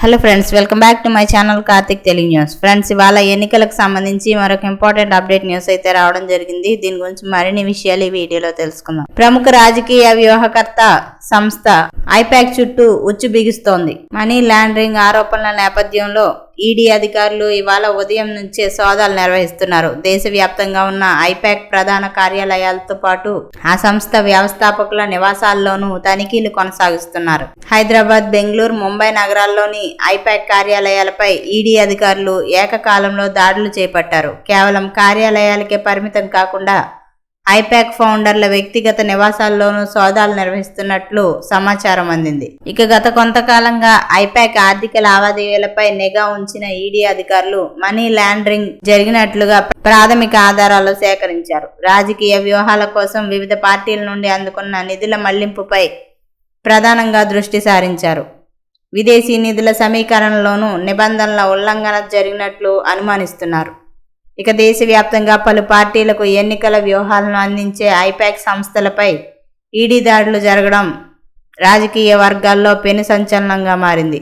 Hello friends, welcome back to my channel Karthik Telugu news. Friends, ఇవాళ ఎన్నికలకు సంబంధించి మరొక ఇంపార్టెంట్ అప్డేట్ న్యూస్ అయితే రావడం జరిగింది. దీని గురించి మరిన్ని విషయాలు ఈ వీడియోలో తెలుసుకుందాం. ప్రముఖ రాజకీయ వ్యూహకర్త సంస్థ ఐపాక్ చుట్టూ ఉచ్చు బిగుస్తోంది. మనీ లాండరింగ్ ఆరోపణల నేపథ్యంలో ఈడీ అధికారులు ఇవాళ ఉదయం నుంచే సోదాలు నిర్వహిస్తున్నారు. దేశవ్యాప్తంగా ఉన్న ఐపాక్ ప్రధాన కార్యాలయాలతో పాటు ఆ సంస్థ వ్యవస్థాపకుల నివాసాల్లోనూ తనిఖీలు కొనసాగిస్తున్నారు. హైదరాబాద్, బెంగళూరు, ముంబై నగరాల్లోని ఐపాక్ కార్యాలయాలపై ఈడీ అధికారులు ఏకకాలంలో దాడులు చేపట్టారు. కేవలం కార్యాలయాలకే పరిమితం కాకుండా ఐపాక్ ఫౌండర్ల వ్యక్తిగత నివాసాల్లోనూ సోదాలు నిర్వహిస్తున్నట్లు సమాచారం అందింది. ఇక గత కొంతకాలంగా ఐపాక్ ఆర్థిక లావాదేవీలపై నిఘా ఉంచిన ఈడీ అధికారులు మనీ లాండరింగ్ జరిగినట్లుగా ప్రాథమిక ఆధారాలు సేకరించారు. రాజకీయ వ్యూహాల కోసం వివిధ పార్టీల నుండి అందుకున్న నిధుల మళ్లింపుపై ప్రధానంగా దృష్టి సారించారు. విదేశీ నిధుల సమీకరణలోనూ నిబంధనల ఉల్లంఘన జరిగినట్లు అనుమానిస్తున్నారు. ఇక దేశవ్యాప్తంగా పలు పార్టీలకు ఎన్నికల వ్యూహాలను అందించే ఐపాక్ సంస్థలపై ఈడీ దాడులు జరగడం రాజకీయ వర్గాల్లో పెను సంచలనంగా మారింది.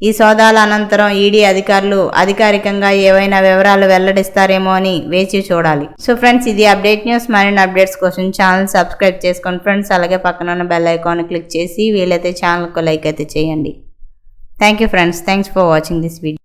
ఈ సోదాల అనంతరం ఈడీ అధికారులు అధికారికంగా ఏవైనా వివరాలు వెల్లడిస్తారేమో అని వేచి చూడాలి. సో ఫ్రెండ్స్, ఇది అప్డేట్ న్యూస్. మరిన్ని అప్డేట్స్ కోసం ఛానల్ సబ్స్క్రైబ్ చేసుకోండి ఫ్రెండ్స్. అలాగే పక్కన ఉన్న బెల్ ఐకాన్ క్లిక్ చేసి వీలైతే ఛానల్కు లైక్ అయితే చేయండి. Thank you friends. Thanks for watching this video.